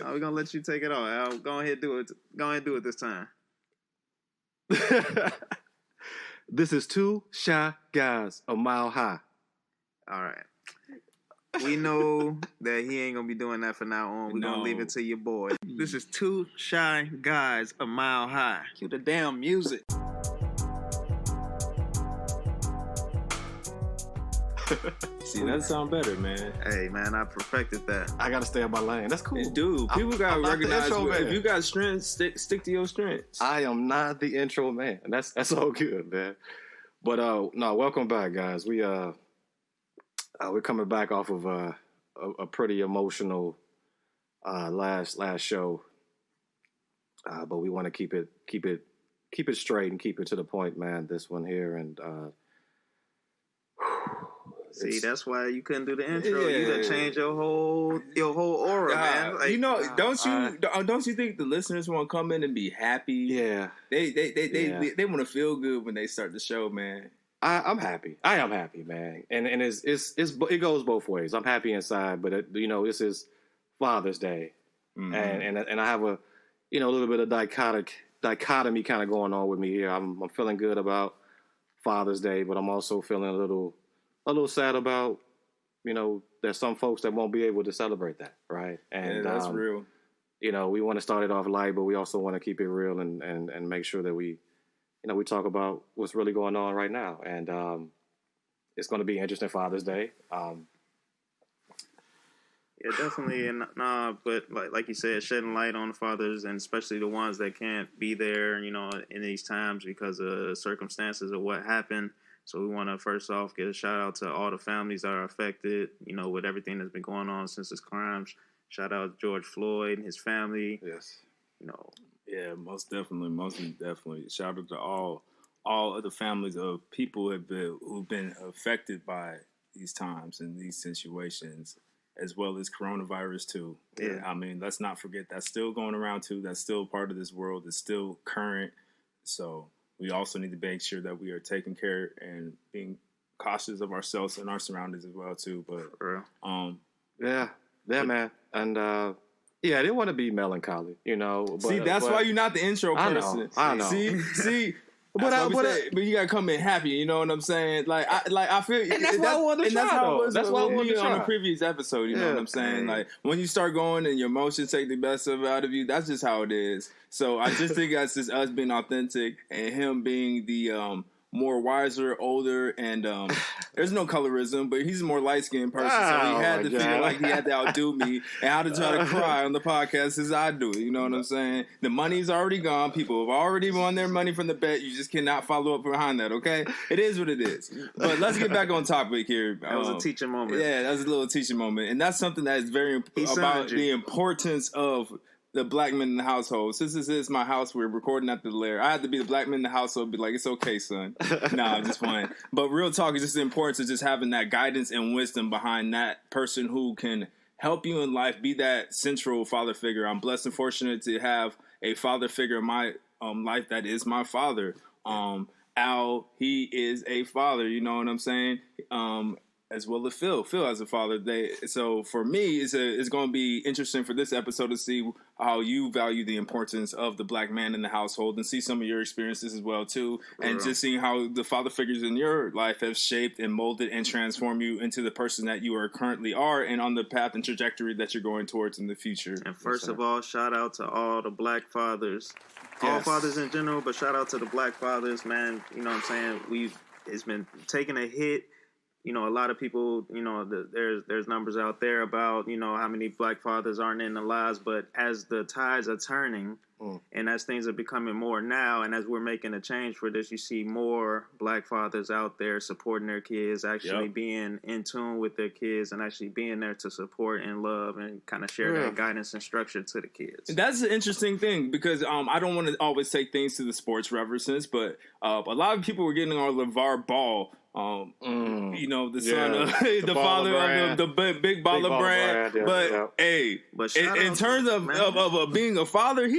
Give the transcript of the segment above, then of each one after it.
We're gonna let you take it off, Al. Go ahead, do it. Go ahead, do it this time. This is two shy guys a mile high. All right. We know that he ain't gonna be doing that from now on. We're gonna leave it to your boy. This is two shy guys a mile high. Cue the damn music. See, that sound better, man. Hey, man, I perfected that. I gotta stay on my lane. That's cool. Dude, people gotta recognize if you got strengths, stick to your strengths. I am not the intro man. That's all good, man. But no, welcome back, guys. We're coming back off of a pretty emotional last show, but we want to keep it straight and keep it to the point, man. This one here, and see, that's why you couldn't do the intro. Yeah. You done changed your whole aura, man. Like, don't you think the listeners want to come in and be happy? Yeah, they want to feel good when they start the show, man. I'm happy. I am happy, man. And it goes both ways. I'm happy inside, but this is Father's Day, and I have a little bit of dichotomy kind of going on with me here. I'm feeling good about Father's Day, but I'm also feeling a little sad about, there's some folks that won't be able to celebrate that, right? And that's real. We want to start it off light, but we also want to keep it real and make sure that we talk about what's really going on right now. And it's going to be an interesting Father's Day. Yeah, definitely. And but like you said, shedding light on the fathers, and especially the ones that can't be there, in these times because of circumstances of what happened. So we want to first off give a shout out to all the families that are affected, with everything that's been going on since this crime. Shout out to George Floyd and his family. Yes. Yeah, most definitely. Shout out to all of the families of people who've been affected by these times and these situations, as well as coronavirus too. Yeah. I mean, let's not forget that's still going around too. That's still part of this world. It's still current. So we also need to make sure that we are taking care and being cautious of ourselves and our surroundings as well too. But yeah, man, and I didn't want to be melancholy, But, see, that's why you're not the intro person. I know. See. But you gotta come in happy. You know what I'm saying? Like I feel, and that's why I wanted to try. That's why I wanted to try on the previous episode. You know what I'm saying? Like when you start going and your emotions take the best out of you, that's just how it is. So I just think that's just us being authentic and him being the more wiser, older, and there's no colorism, but he's a more light-skinned person, so he had to feel like he had to outdo me and how to try to cry on the podcast as I do it. You know what I'm saying? The money's already gone. People have already won their money from the bet. You just cannot follow up behind that, okay? It is what it is. But let's get back on topic here. That was a teaching moment. Yeah, that was a little teaching moment. And that's something that is very about the importance of the black men in the household. Since this is my house, we're recording at the lair. I had to be the black man in the household, be like, it's okay, son. Nah, I'm just playing. But real talk is just the importance of just having that guidance and wisdom behind that person who can help you in life, be that central father figure. I'm blessed and fortunate to have a father figure in my life that is my father. Al, he is a father, you know what I'm saying? As well as Phil as a father. So for me, it's going to be interesting for this episode to see how you value the importance of the black man in the household and see some of your experiences as well too, and just seeing how the father figures in your life have shaped and molded and transformed you into the person that you currently are and on the path and trajectory that you're going towards in the future. And first of all, shout out to all the black fathers, all fathers in general, but shout out to the black fathers, man. You know what I'm saying? It's been taking a hit. A lot of people, there's numbers out there about, how many black fathers aren't in the lives. But as the tides are turning and as things are becoming more now, and as we're making a change for this, you see more black fathers out there supporting their kids, actually being in tune with their kids and actually being there to support and love and kind of share that guidance and structure to the kids. That's an interesting thing because I don't want to always take things to the sports references, but a lot of people were getting on LeVar Ball. The son of the father of the big baller brand. But in terms of being a father,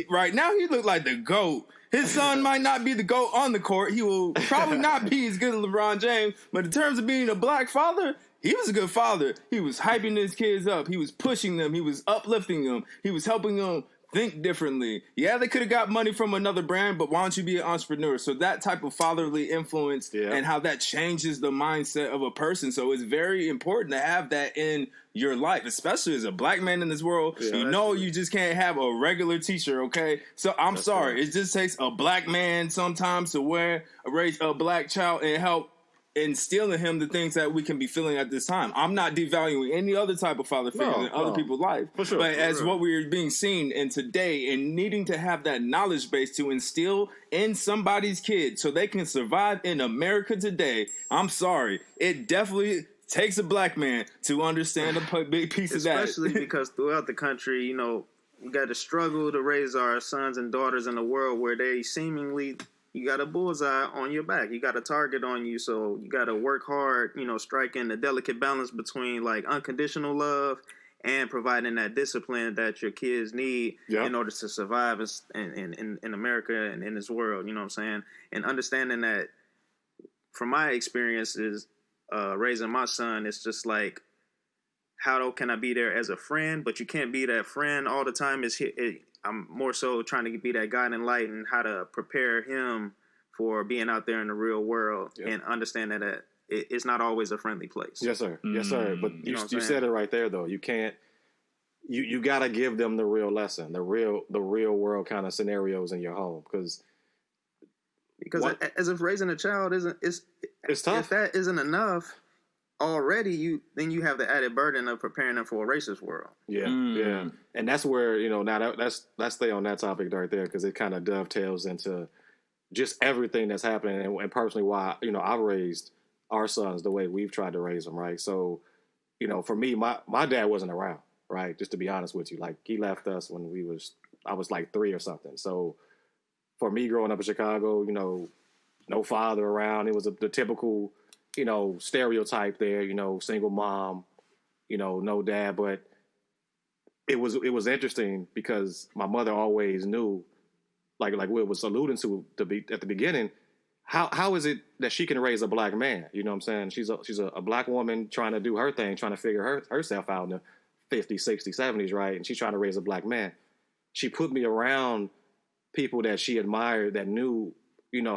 right now he look like the GOAT. His son might not be the GOAT on the court. He will probably not be as good as LeBron James. But in terms of being a black father, he was a good father. He was hyping his kids up. He was pushing them. He was uplifting them. He was helping them think differently. Yeah, they could have got money from another brand, but why don't you be an entrepreneur? So that type of fatherly influence and how that changes the mindset of a person. So it's very important to have that in your life, especially as a black man in this world. Yeah, you just can't have a regular teacher, okay? So I'm sorry. Right. It just takes a black man sometimes to raise a black child and help instill in him the things that we can be feeling at this time. I'm not devaluing any other type of father figure in other people's life. For sure, but as what we're being seen in today and needing to have that knowledge base to instill in somebody's kid so they can survive in America today, I'm sorry. It definitely takes a black man to understand a big piece of that. Especially because throughout the country, we got to struggle to raise our sons and daughters in a world where they seemingly... You got a bullseye on your back. You got a target on you, so you got to work hard, striking the delicate balance between, like, unconditional love and providing that discipline that your kids need in order to survive in America and in this world, you know what I'm saying? And understanding that, from my experiences, raising my son, it's just like, how can I be there as a friend? But you can't be that friend all the time. I'm more so trying to be that guiding light and how to prepare him for being out there in the real world and understand that it's not always a friendly place. Yes, sir. Yes, sir. But you said it right there, though. You can't. You got to give them the real lesson, the real world kind of scenarios in your home, because as if raising a child it's tough. If that isn't enough already, you have the added burden of preparing them for a racist world. Yeah, yeah, and that's where now let's stay on that topic right there, because it kind of dovetails into just everything that's happening, and personally why I've raised our sons the way we've tried to raise them, right? So, for me, my dad wasn't around, right? Just to be honest with you, like he left us when I was like 3 or something. So, for me growing up in Chicago, no father around. It was the typical stereotype there, single mom, no dad. But it was interesting because my mother always knew, like Will was alluding to at the beginning, how is it that she can raise a black man? You know what I'm saying? She's a black woman trying to do her thing, trying to figure herself out in the 50s, 60s, 70s, right? And she's trying to raise a black man. She put me around people that she admired, that knew,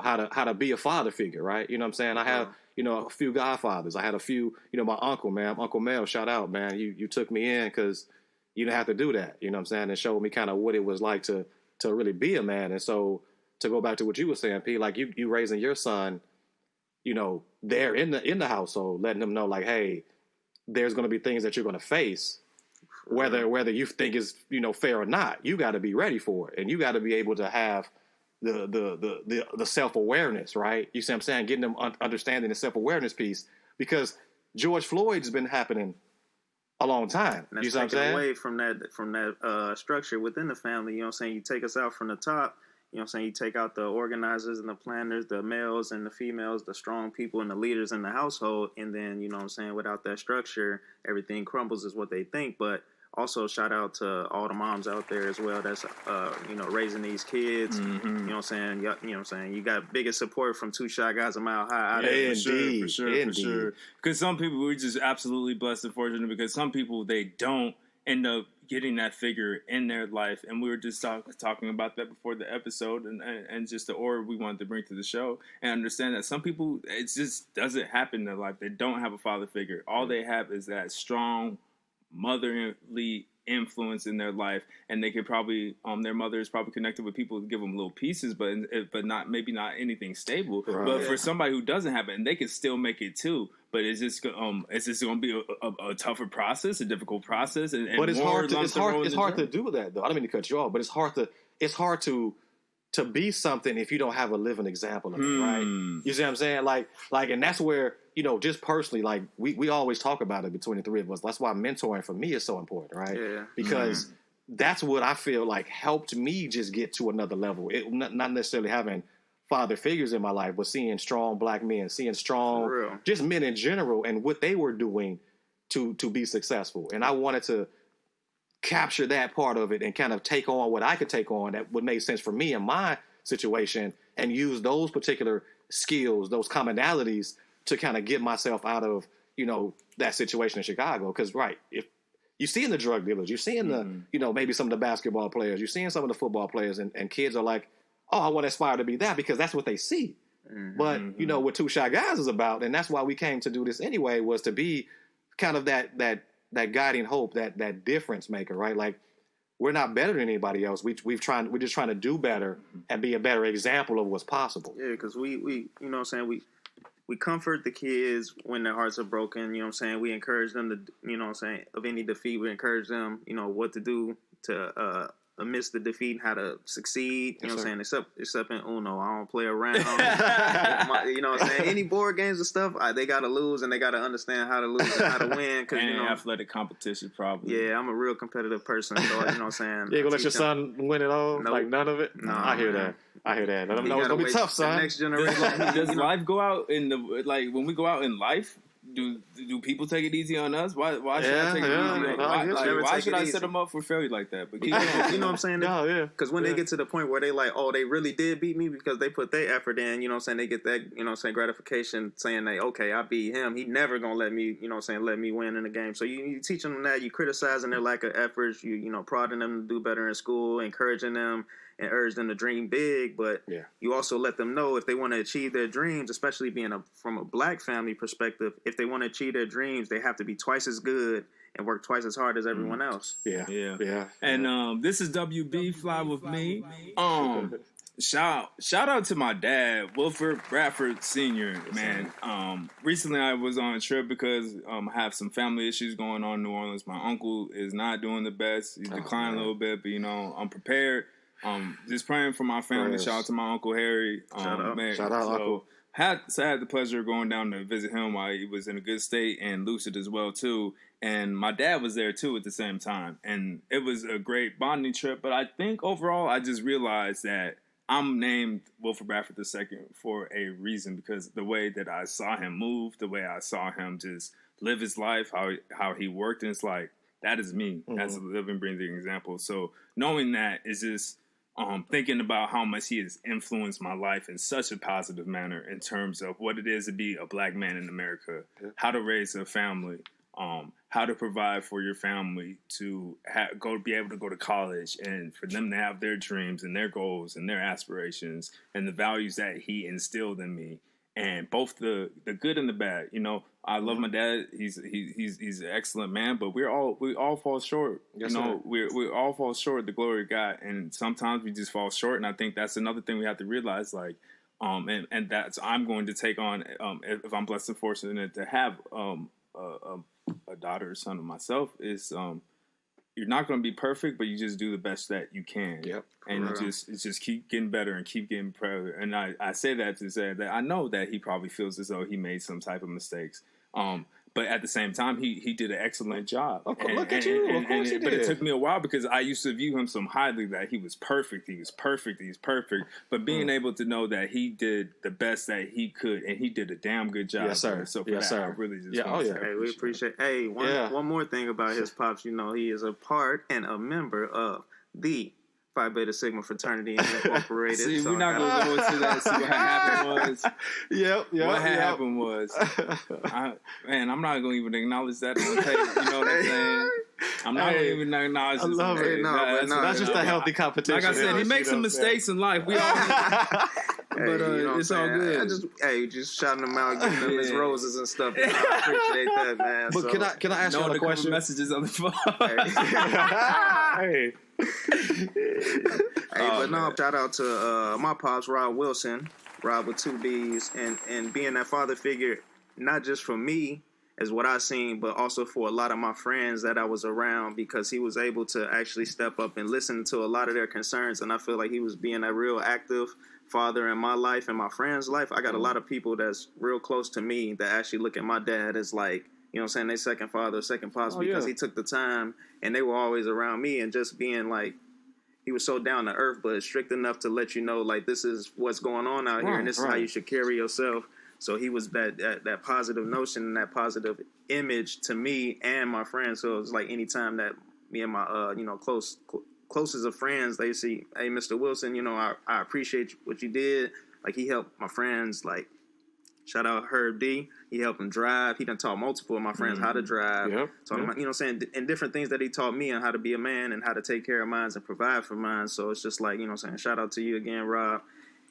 how to be a father figure, right? You know what I'm saying? I have a few godfathers. I had a few, my uncle, man, Uncle Mel, shout out, man. You took me in because you didn't have to do that. You know what I'm saying? And showed me kind of what it was like to really be a man. And so to go back to what you were saying, P, like you raising your son, there in the household, letting them know like, hey, there's going to be things that you're going to face, whether you think is, fair or not. You got to be ready for it. And you got to be able to have the self-awareness, right? You see what I'm saying? Getting them understanding the self-awareness piece, because George Floyd's been happening a long time. And that's taken away from that structure within the family. You know what I'm saying? You take us out from the top. You know what I'm saying? You take out the organizers and the planners, the males and the females, the strong people and the leaders in the household. And then, you know what I'm saying, without that structure, everything crumbles is what they think. But also shout out to all the moms out there as well that's, raising these kids. Mm-hmm. You know what I'm saying? You know what I'm saying? You got biggest support from Two Shot Guys a Mile High. For sure. Because some people, we're just absolutely blessed and fortunate, because some people, they don't end up getting that figure in their life. And we were just talking about that before the episode, and just the aura we wanted to bring to the show, and understand that some people, it just doesn't happen in their life. They don't have a father figure. All they have is that strong motherly influence in their life, and they could probably their mother is probably connected with people to give them little pieces, but not anything stable. Right. But for somebody who doesn't have it, and they can still make it too, but it's just going to be a tougher process, a difficult process, and but it's hard to do that though. I don't mean to cut you off, but it's hard to be something if you don't have a living example of it, right? You see what I'm saying? Like, and that's where, just personally, like we always talk about it between the three of us. That's why mentoring for me is so important, right? Yeah. Because that's what I feel like helped me just get to another level. It not necessarily having father figures in my life, but seeing strong black men, seeing strong just men in general, and what they were doing to be successful. And I wanted to capture that part of it and kind of take on what I could take on that would make sense for me in my situation, and use those particular skills, those commonalities, to kind of get myself out of, that situation in Chicago. Because, right, if you see in the drug dealers, you're seeing the, maybe some of the basketball players, you're seeing some of the football players, and kids are like, oh, I want to aspire to be that because that's what they see. But, what Two Shy Guys is about, and that's why we came to do this anyway, was to be kind of that guiding hope, that difference maker, right? Like, we're not better than anybody else. We're just trying to do better and be a better example of what's possible. Yeah, because we we comfort the kids when their hearts are broken. We encourage them to, of any defeat, we encourage them, what to do to amidst the defeat and how to succeed. Except in Uno, I don't play around. Any board games and stuff, they got to lose and they got to understand how to lose and how to win. Cause, athletic competition, probably. Yeah, I'm a real competitive person. So, You ain't gonna let your son win it all? Nope. Like none of it? No, I hear that. Let him know it's gonna be tough, son. Next generation. Does life go out when we go out in life? Do people take it easy on us? Why should I take it easy? Why should I set them up for failure like that? But you know what I'm saying? Because when they get to the point where they like, oh, they really did beat me because they put their effort in. They get that gratification saying that, okay, I beat him. He never gonna let me let me win in the game. So you teaching them that, you criticizing their lack of efforts, you prodding them to do better in school, encouraging them and urge them to dream big, but you also let them know if they want to achieve their dreams, especially being from a black family perspective, if they want to achieve their dreams, they have to be twice as good and work twice as hard as everyone else. Yeah. And this is WB Fly with me. Shout out to my dad, Wilford Bradford Sr., man. Recently I was on a trip because I have some family issues going on in New Orleans. My uncle is not doing the best. He's declining a little bit, but I'm prepared. Just praying for my family. Shout out to my Uncle Harry. Shout out, Uncle. Had the pleasure of going down to visit him while he was in a good state and lucid as well too. And my dad was there too at the same time. And it was a great bonding trip. But I think overall, I just realized that I'm named Wilford Bradford II for a reason, because the way that I saw him move, the way I saw him just live his life, how he worked, and it's like, that is me. That's a living, breathing example. So knowing that is just thinking about how much he has influenced my life in such a positive manner in terms of what it is to be a black man in America, how to raise a family, how to provide for your family, to be able to go to college, and for them to have their dreams and their goals and their aspirations and the values that he instilled in me. And both the good and the bad. I love my dad. He's an excellent man, but we all fall short. Yes, we all fall short of the glory of God, and sometimes we just fall short. And I think that's another thing we have to realize. Like, and that's I'm going to take on if I'm blessed and fortunate to have a daughter or son of myself. Is you're not going to be perfect, but you just do the best that you can. Yep. And you just keep getting better and keep getting better. And I say that to say that I know that he probably feels as though he made some type of mistakes. But at the same time, he did an excellent job. Look at you. Of course he did. But it took me a while because I used to view him so highly that he was perfect. He was perfect. He's perfect. But being able to know that he did the best that he could, and he did a damn good job. Yes, sir. So for that, I really just want to say, hey, we appreciate. Hey, one more thing about his pops. He is a part and a member of the Phi Beta Sigma Fraternity Incorporated. See, we're not going to go into that. See what happened was. What happened was. I'm not going to even acknowledge that on tape. You know what I'm saying? I'm not going to even acknowledge this. I love it. That's just a healthy competition. Like I said, he makes some mistakes in life. We all but it's all good. Just shouting them out, giving them his roses and stuff. I appreciate that, man. But can I ask you a question? Messages on the phone. Hey. But no, shout out to my pops, Rob Wilson, Rob with 2 B's, and being that father figure, not just for me as what I seen, but also for a lot of my friends that I was around, because he was able to actually step up and listen to a lot of their concerns. And I feel like he was being a real active father in my life and my friends' life. I got a lot of people that's real close to me that actually look at my dad as like, they second father, second pops, because he took the time and they were always around me, and just being like, he was so down to earth, but strict enough to let you know, like, this is what's going on out here and this is how you should carry yourself. So he was that positive notion and that positive image to me and my friends. So it was like anytime that me and my, closest of friends, they see, hey, Mr. Wilson, I appreciate what you did. Like, he helped my friends, like, Shout out Herb D. He helped him drive. He done taught multiple of my friends how to drive. Yep. So, you know what I'm saying? And different things that he taught me on how to be a man and how to take care of mine and provide for mine. So it's just like, you know what I'm saying? Shout out to you again, Rob.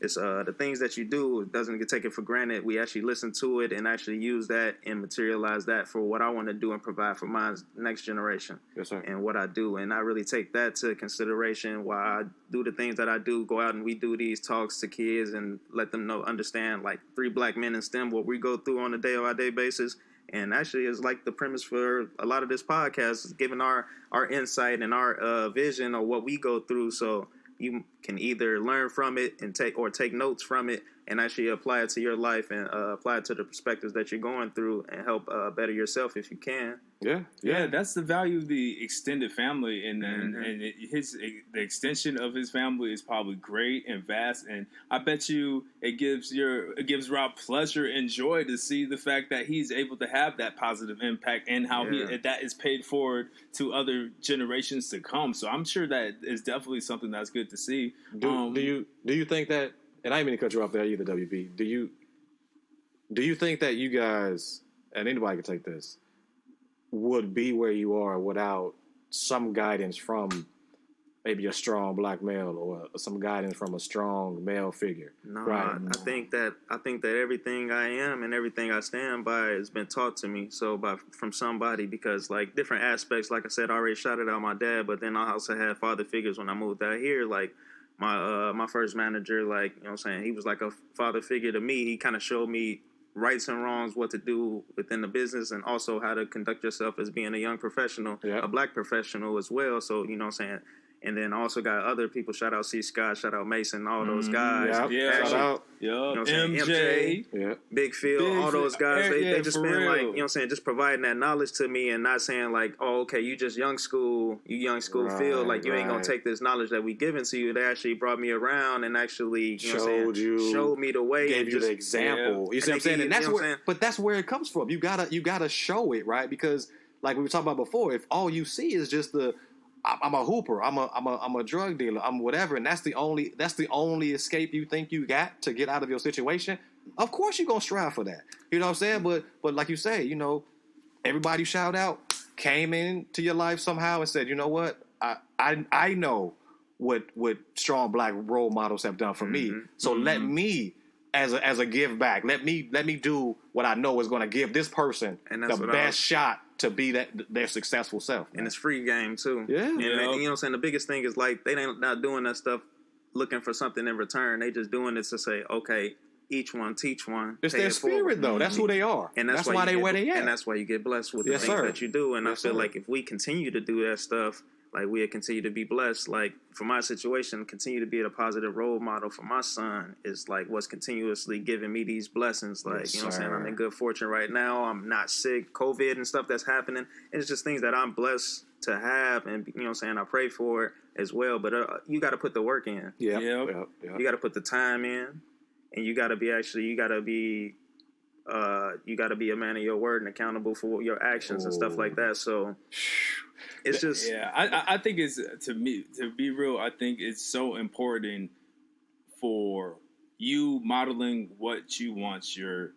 It's the things that you do, it doesn't get taken for granted. We actually listen to it and actually use that and materialize that for what I want to do and provide for my next generation. Yes, sir. And what I do. And I really take that to consideration while I do the things that I do, go out and we do these talks to kids and let them understand, like 3 black men in STEM, what we go through on a day-by-day basis. And actually, it's like the premise for a lot of this podcast is giving our insight and our vision of what we go through. So you can either learn from it and take notes from it and actually apply it to your life and apply it to the perspectives that you're going through and help better yourself if you can. Yeah, that's the value of the extended family, and the extension of his family is probably great and vast, and I bet you it gives Rob pleasure and joy to see the fact that he's able to have that positive impact and how that is paid forward to other generations to come. So I'm sure that is definitely something that's good to see. Do you think that? And I didn't mean to cut you off there either, WB. Do you think that you guys, and anybody can take this, would be where you are without some guidance from maybe a strong black male or some guidance from a strong male figure? No, right? I think that everything I am and everything I stand by has been taught to me. So from somebody, because like different aspects, like I said, I already shouted out my dad, but then I also had father figures when I moved out here, like my first manager, like, you know what I'm saying, he was like a father figure to me. He kind of showed me rights and wrongs, what to do within the business, and also how to conduct yourself as being a young professional, a black professional as well. So, you know what I'm saying? And then also got other people. Shout out C. Scott, shout out Mason, all those guys. Shout out. You know what I'm saying? MJ, Big Phil, all those guys. They just been like, you know what I'm saying, just providing that knowledge to me and not saying like, oh, okay, you just young school Phil. Like, you ain't going to take this knowledge that we giving to you. They actually brought me around and actually, you know showed me the way. Gave you the example. You see what I'm saying? And that's but that's where it comes from. You gotta show it, right? Because like we were talking about before, if all you see is just I'm a hooper, I'm a drug dealer, I'm whatever, and that's the only escape you think you got to get out of your situation, of course you're gonna strive for that. You know what I'm saying? But like you say, you know, everybody you shout out came into your life somehow and said, you know what, I know what strong black role models have done for me. So let me as a give back. Let me do what I know is gonna give this person the best shot to be their successful self. Man. And it's free game too. Yeah. And you know what I'm saying? The biggest thing is like they ain't not doing that stuff looking for something in return. They just doing it to say, okay, each one teach one. It's their spirit though. That's who they are. And that's why they where they at. And that's why you get blessed with the things that you do. And I feel like if we continue to do that stuff, like we'll continue to be blessed. Like for my situation, continue to be a positive role model for my son is like what's continuously giving me these blessings. Like, you know what I'm saying? I'm in good fortune right now. I'm not sick, COVID and stuff that's happening. And it's just things that I'm blessed to have. And, you know what I'm saying? I pray for it as well. But you got to put the work in. Yeah. You got to put the time in. And you got to be a man of your word and accountable for your actions and stuff like that. So it's just I think it's to be real. I think it's so important for you modeling what you want your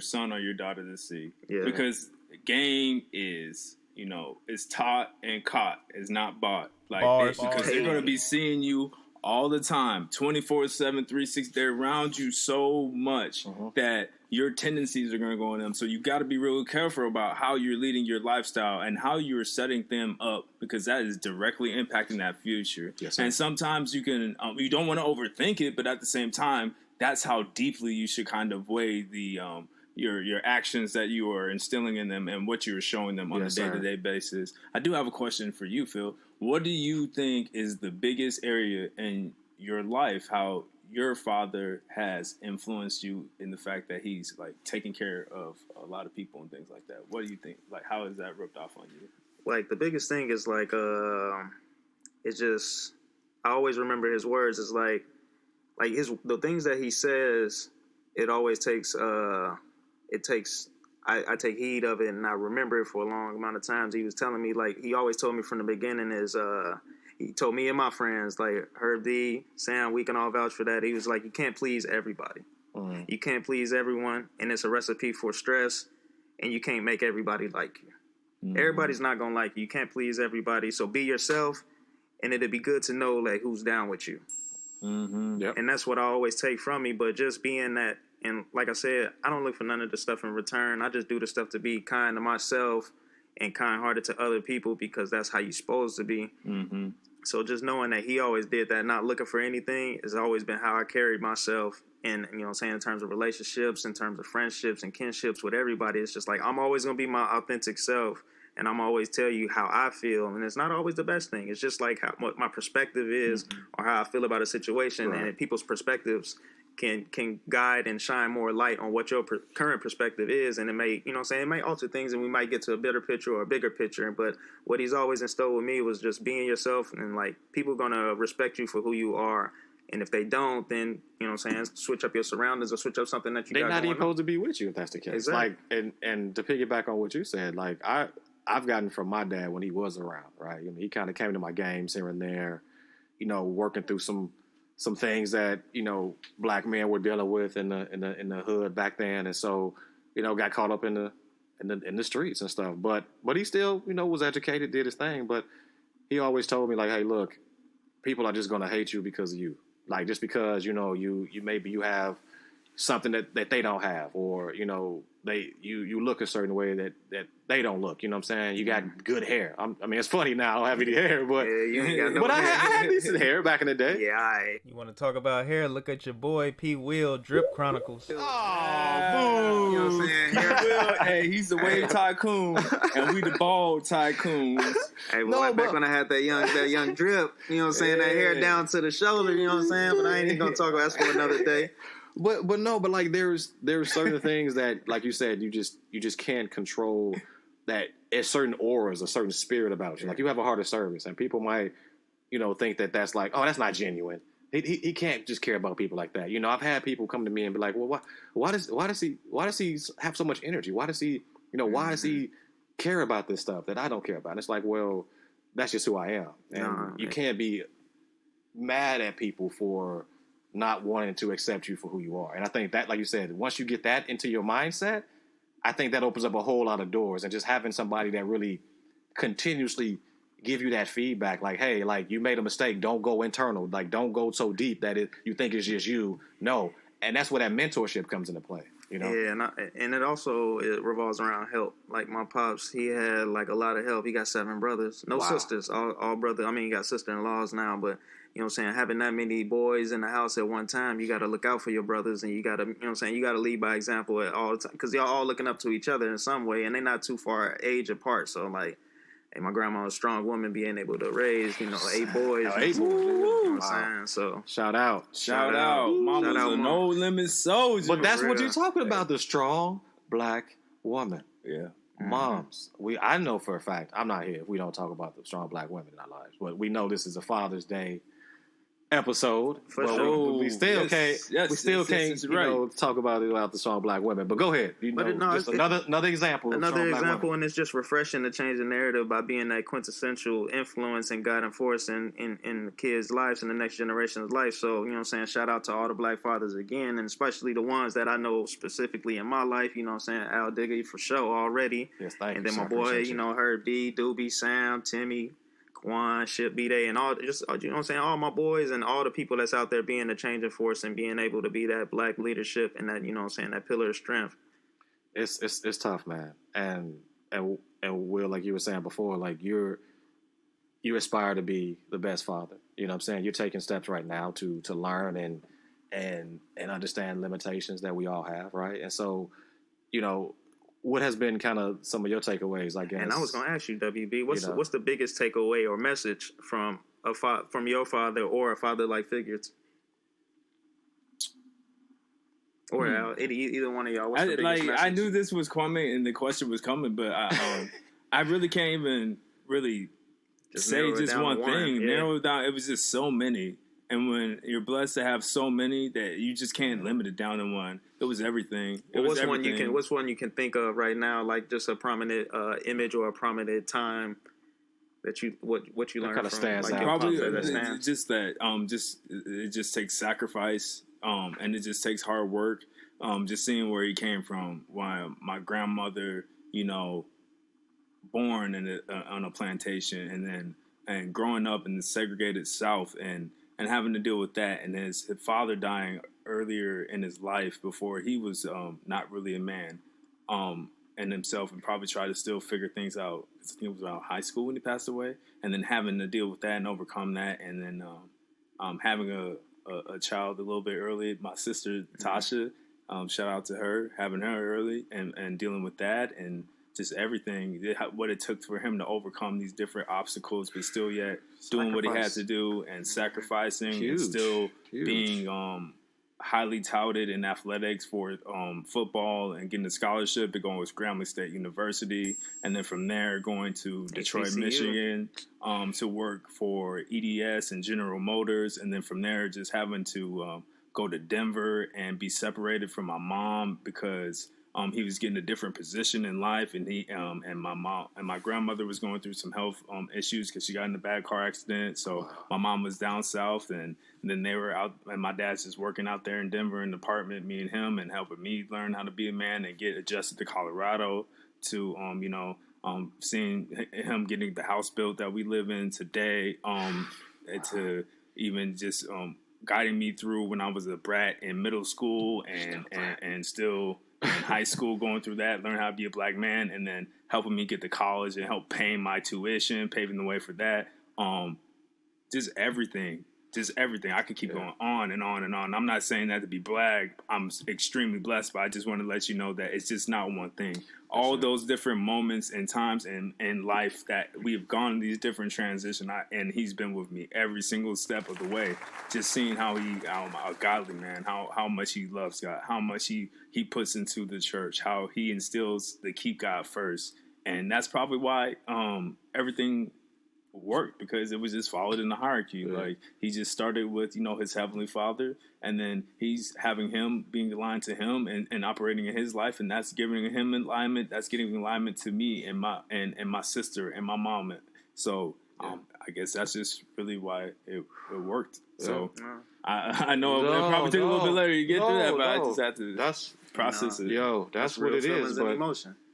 son or your daughter to see. Because game is, you know, it's taught and caught. It's not bought. Like because they're going to be seeing you all the time, 24/7, 360. They're around you so much that your tendencies are going to go on them. So you got to be really careful about how you're leading your lifestyle and how you're setting them up, because that is directly impacting that future. Yes, and sometimes you can, you don't want to overthink it, but at the same time, that's how deeply you should kind of weigh the your actions that you are instilling in them and what you're showing them on a day-to-day basis. I do have a question for you, Phil. What do you think is the biggest area in your life, how your father has influenced you in the fact that he's like taking care of a lot of people and things like that? What do you think? Like, how is that rubbed off on you? Like, the biggest thing is like, it's just, I always remember his words. It's like the things that he says, it always takes, I take heed of it and I remember it for a long amount of times. He was telling me, like, he always told me from the beginning is, he told me and my friends, like Herb D, Sam, we can all vouch for that. He was like, you can't please everybody. You can't please everyone, and it's a recipe for stress, and you can't make everybody like you. Everybody's not going to like you. You can't please everybody, so be yourself, and it'd be good to know like who's down with you. Yep. And that's what I always take from me, but just being that, and like I said, I don't look for none of the stuff in return. I just do the stuff to be kind to myself and kind-hearted to other people because that's how you're supposed to be. So just knowing that he always did that, not looking for anything, has always been how I carried myself. And, you know what I'm saying, in terms of relationships, in terms of friendships and kinships with everybody, it's just like I'm always going to be my authentic self. And I'm always tell you how I feel. And it's not always the best thing. It's just like what my perspective is or how I feel about a situation. Right. And people's perspectives can guide and shine more light on what your current perspective is. And it may, you know what I'm saying, it may alter things and we might get to a better picture or a bigger picture. But what he's always instilled with me was just being yourself. And like people going to respect you for who you are. And if they don't, then, you know what I'm saying, switch up your surroundings or switch up something that you got going on. They're not even supposed to be with you if that's the case. Exactly. Like, and to piggyback on what you said, like I've gotten from my dad when he was around, right? I mean, he kind of came to my games here and there, you know, working through some things that, you know, black men were dealing with in the hood back then. And so, you know, got caught up in the streets and stuff. But he still, you know, was educated, did his thing. But he always told me like, hey, look, people are just going to hate you because of you. Like just because, you know, you maybe you have something that they don't have, or, you know, you look a certain way that they don't look. You know what I'm saying? You got good hair. I mean, it's funny now. I don't have any hair, but you ain't got no but hair. I had decent hair back in the day. Yeah, You want to talk about hair? Look at your boy P-Wil, Drip Chronicles. Oh, you know what I'm saying? P-Wil, hey, he's the wave tycoon, and we the bald tycoons. Hey, well, back when I had that young drip, you know what I'm saying, that hair down to the shoulder, you know what I'm saying? But I ain't even gonna talk about that for another day. But like there's certain things that, like you said, you just can't control. That it's certain auras, a certain spirit about you. Like you have a heart of service, and people might, you know, think that that's like, oh, that's not genuine. He can't just care about people like that. You know, I've had people come to me and be like, well, why does he have so much energy? Why does he, you know, why does he care about this stuff that I don't care about? And it's like, well, that's just who I am, and you can't be mad at people for not wanting to accept you for who you are. And I think that, like you said, once you get that into your mindset, I think that opens up a whole lot of doors. And just having somebody that really continuously give you that feedback, like, hey, like you made a mistake, don't go internal, like don't go so deep that you think it's just you. No. And that's where that mentorship comes into play, you know? Yeah, and it also revolves around help. Like my pops, he had like a lot of help. He got 7 brothers, no sisters, all brothers. I mean, he got sister-in-laws now, but you know what I'm saying, having that many boys in the house at one time, you got to look out for your brothers, and you got to, you know what I'm saying, you got to lead by example at all the time, because y'all all looking up to each other in some way, and they're not too far age apart. So like, hey, my grandma was a strong woman, being able to raise, you know, 8 boys. You know what I'm saying? So shout out. Mama's a no limit soldier. But that's what you're talking about, the strong black woman. Yeah. Moms. I know for a fact, I'm not here if we don't talk about the strong black women in our lives. But we know this is a Father's Day episode. For sure. We still can't talk about the strong black women. But go ahead. Another example. Another example, and it's just refreshing to change the narrative by being that quintessential influence and guiding force in the kids' lives and the next generation's life. So, you know what I'm saying, shout out to all the black fathers again, and especially the ones that I know specifically in my life, you know what I'm saying, Al Diggy for sure already. Yes, thank and you. then my boy, you know, Herb D, Doobie, Sam, Timmy, Quan, Ship B-Day, and all, just, you know what I'm saying, all my boys and all the people that's out there being the changing force and being able to be that black leadership and that, you know what I'm saying, that pillar of strength. It's tough, man. And Will, like you were saying before, like you aspire to be the best father. You know what I'm saying? You're taking steps right now to learn and understand limitations that we all have, right? And so, you know, what has been kind of some of your takeaways, I guess? And I was going to ask you, WB, what's the biggest takeaway or message from your father or a father-like figure? Or either one of y'all. What's the biggest message? I knew this was coming and the question was coming, but I really can't even really say just one thing. Yeah. Narrow it down. It was just so many. And when you're blessed to have so many that you just can't limit it down to one, it was everything. What's one you can think of right now, like just a prominent image or a prominent time that what you learned kind of from? Stands like out. Probably just that. It just takes sacrifice, and it just takes hard work. just seeing where he came from. Why my grandmother, born on a plantation, and growing up in the segregated South, and having to deal with that, and his father dying earlier in his life before he was not really a man, and himself, and probably tried to still figure things out. I think it was around high school when he passed away, and then having to deal with that and overcome that, and then having a child a little bit early. My sister Tasha, shout out to her, having her early and dealing with that, and just everything, what it took for him to overcome these different obstacles, but still yet doing what he had to do and sacrificing and still being highly touted in athletics for football and getting a scholarship to go with Grambling State University. And then from there, going to Detroit, Michigan to work for EDS and General Motors. And then from there, just having to go to Denver and be separated from my mom because he was getting a different position in life, and he and my mom and my grandmother was going through some health issues because she got in a bad car accident. So my mom was down south, and then they were out, and my dad's just working out there in Denver in the apartment, me and him, and helping me learn how to be a man and get adjusted to Colorado. To seeing him getting the house built that we live in today, to even just guiding me through when I was a brat in middle school and still in high school, going through that, learn how to be a black man, and then helping me get to college and help paying my tuition, paving the way for that. Just everything. I could keep going on and on and on. I'm not saying that to be brag. I'm extremely blessed, but I just want to let you know that it's just not one thing. All those different moments and times in life that we've gone these different transitions, and he's been with me every single step of the way. Just seeing how a godly man, how much he loves God, how much he puts into the church, how he instills the keep God first. And that's probably why everything worked, because it was just followed in the hierarchy. Yeah. Like, he just started with his Heavenly Father, and then he's having him being aligned to him and operating in his life, and that's giving him alignment. That's giving alignment to me and my sister and my mom. So I guess that's just really why it worked. So I know it probably took a little bit later to get through that, but I just had to process it. That's what it is.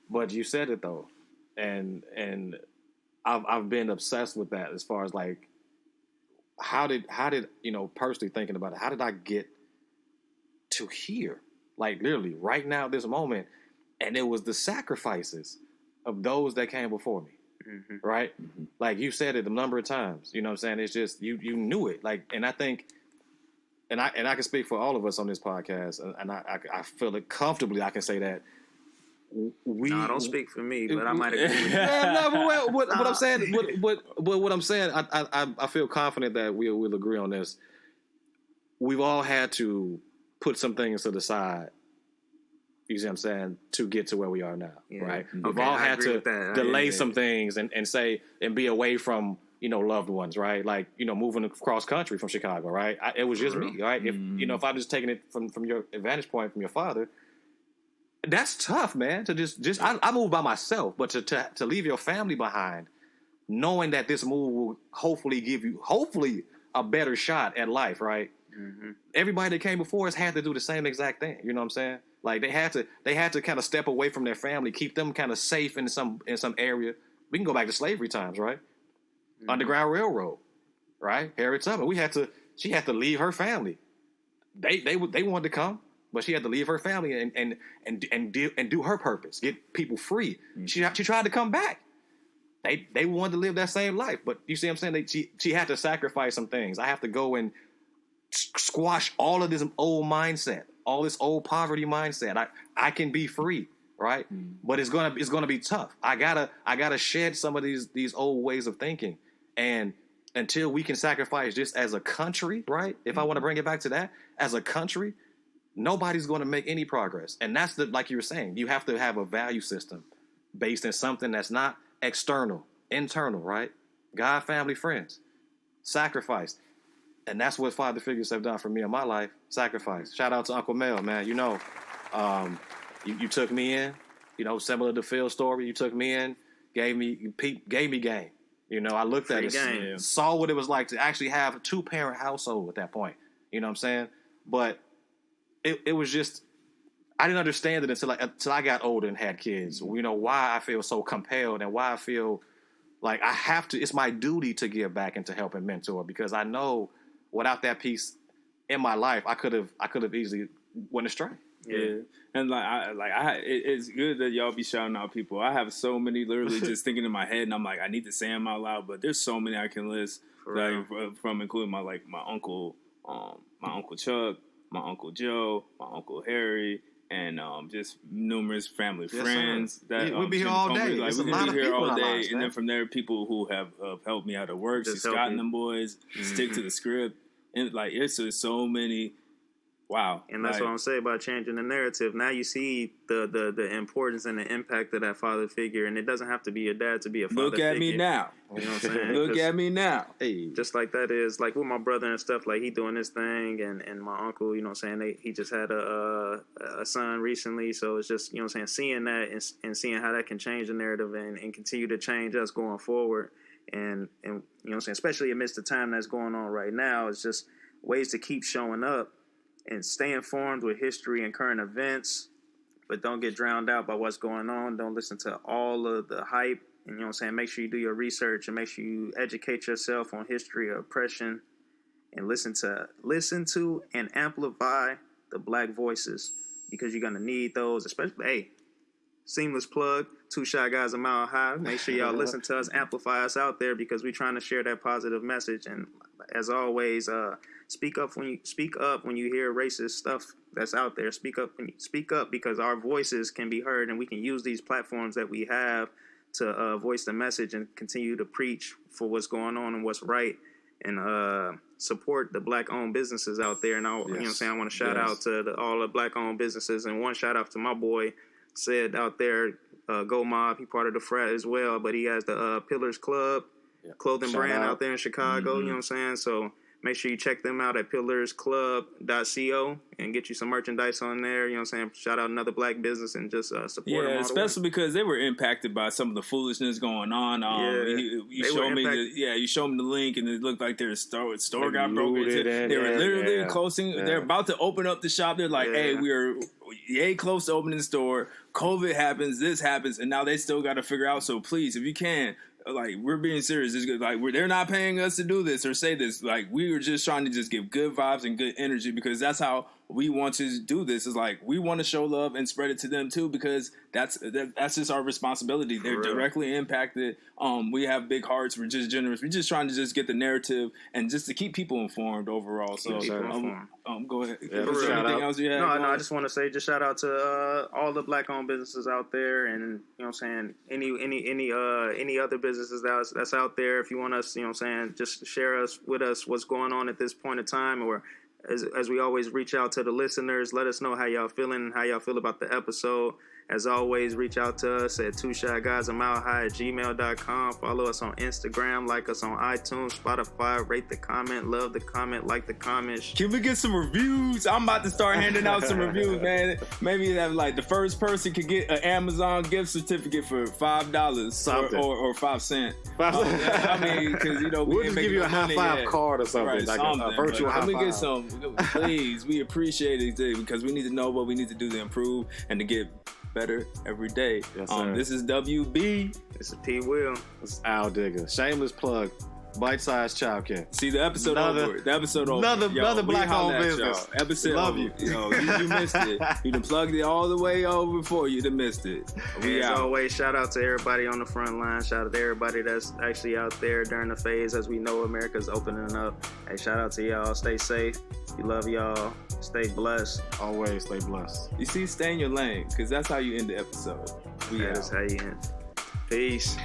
But you said it though, and I've been obsessed with that as far as like how did personally thinking about it, how did I get to here, like literally right now, this moment? And it was the sacrifices of those that came before me. Mm-hmm. Right? Mm-hmm. Like you said it a number of times, you know what I'm saying? It's just you knew it. Like, and I think and I can speak for all of us on this podcast, and I feel it comfortably I can say that I don't speak for me, but I might agree with you. What I'm saying, what I'm saying, I feel confident that we'll agree on this. We've all had to put some things to the side, you see what I'm saying, to get to where we are now, right? Okay, we've all had to delay some things and say and be away from loved ones, right? Like moving across country from Chicago, right? It was just me, right? If I'm just taking it from your vantage point, from your father. That's tough, man. To just I moved by myself, but to leave your family behind, knowing that this move will hopefully give you a better shot at life, right? Mm-hmm. Everybody that came before us had to do the same exact thing. You know what I'm saying? Like they had to kind of step away from their family, keep them kind of safe in some area. We can go back to slavery times, right? Mm-hmm. Underground Railroad, right? Harriet Tubman. She had to leave her family. They wanted to come. But she had to leave her family and do her purpose, get people free. Mm-hmm. She tried to come back. They wanted to live that same life, but you see what I'm saying? She had to sacrifice some things. I have to go and squash all of this old mindset, all this old poverty mindset. I can be free, right? Mm-hmm. But it's gonna be tough. I gotta shed some of these old ways of thinking, and until we can sacrifice just as a country, right? If I want to bring it back to that, as a country. Nobody's going to make any progress. And that's like you were saying, you have to have a value system based in something that's not external, internal, right? God, family, friends, sacrifice. And that's what father figures have done for me in my life. Sacrifice. Shout out to Uncle Mel, man. You took me in, similar to Phil's story. You took me in, gave me game. I looked at it, saw what it was like to actually have a 2-parent household at that point. You know what I'm saying? But it was just I didn't understand it until I got older and had kids. You know, why I feel so compelled and why I feel like I have to. It's my duty to give back and to help and mentor, because I know without that piece in my life, I could have easily went astray. Yeah, and it's good that y'all be shouting out people. I have so many literally just thinking in my head, and I'm like, I need to say them out loud, but there's so many I can list, from including my uncle, my Uncle Chuck, my Uncle Joe, my Uncle Harry, and just numerous family friends. That we'll be here all day. Like, we can be here all day, and then from there, people who have helped me out of work, Scott and them boys, stick to the script, and like it's just so many. Wow. And that's what I'm saying about changing the narrative. Now you see the importance and the impact of that father figure, and it doesn't have to be your dad to be a father figure. Look at me now. You know what I'm saying? Look at me now. Hey. Just like that is, like with my brother and stuff, like he doing this thing, and my uncle, you know what I'm saying, he just had a son recently, so it's just, you know what I'm saying, seeing that and seeing how that can change the narrative and continue to change us going forward. And you know what I'm saying, especially amidst the time that's going on right now, it's just ways to keep showing up and stay informed with history and current events, but don't get drowned out by what's going on. Don't listen to all of the hype. And, you know what I'm saying, make sure you do your research and make sure you educate yourself on history of oppression, and listen to and amplify the black voices, because you're going to need those, especially, seamless plug, 2 Shy Guys a Mile High. Make sure y'all listen to us, amplify us out there, because we're trying to share that positive message. And as always, speak up when you hear racist stuff that's out there. Speak up because our voices can be heard, and we can use these platforms that we have to voice the message and continue to preach for what's going on and what's right, and support the black-owned businesses out there. And you know what I'm saying, I want to shout out to all the black-owned businesses, and one shout out to my boy Said out there, Go Mob. He part of the frat as well, but he has the Pillars Club clothing brand out there in Chicago. You know what I'm saying? So make sure you check them out at pillarsclub.co and get you some merchandise on there. You know what I'm saying? Shout out another black business and just support them all especially because they were impacted by some of the foolishness going on. You showed me the link, and it looked like their store got broken. They were literally closing. Yeah. They're about to open up the shop. They're like, hey, we're close to opening the store. COVID happens, this happens, and now they still got to figure out. So please, if you can, like, we're being serious. They're not paying us to do this or say this. Like, we were just trying to just give good vibes and good energy, because that's how we want to do this. Is like, we want to show love and spread it to them too, because that's just our responsibility. They're directly impacted. We have big hearts. We're just generous. We're just trying to just get the narrative and just to keep people informed overall. So go ahead. Yeah, is there anything else you had? No, I just want to say, just shout out to all the black-owned businesses out there, and you know what I'm saying, any other businesses that's out there. If you want us, you know what I'm saying, just share with us what's going on at this point in time, or as we always reach out to the listeners, let us know how y'all feeling, how y'all feel about the episode. As always, reach out to us at 2ShyGuysAMileHigh@gmail.com. Follow us on Instagram, like us on iTunes, Spotify, rate the comment, love the comment, like the comment. Can we get some reviews? I'm about to start handing out some reviews, man. Maybe that, like, the first person could get an Amazon gift certificate for $5 or 5 cents. I mean, because, you know, we'll just give you a high five card or something, like a virtual high five. Let me get some, please. We appreciate it, because we need to know what we need to do to improve and to get better every day. Yes, this is WB. This is P-Wil. This is Al Digger. Shameless plug. Bite-sized child care. See, the episode over. Another black-owned business. Episode love over. You missed it. You done plugged it all the way over before you done missed it. As always, shout out to everybody on the front line. Shout out to everybody that's actually out there during the phase as we know America's opening up. Hey, shout out to y'all. Stay safe. We love y'all. Stay blessed. Always stay blessed. You see, stay in your lane, because that's how you end the episode. That's how you end. Peace.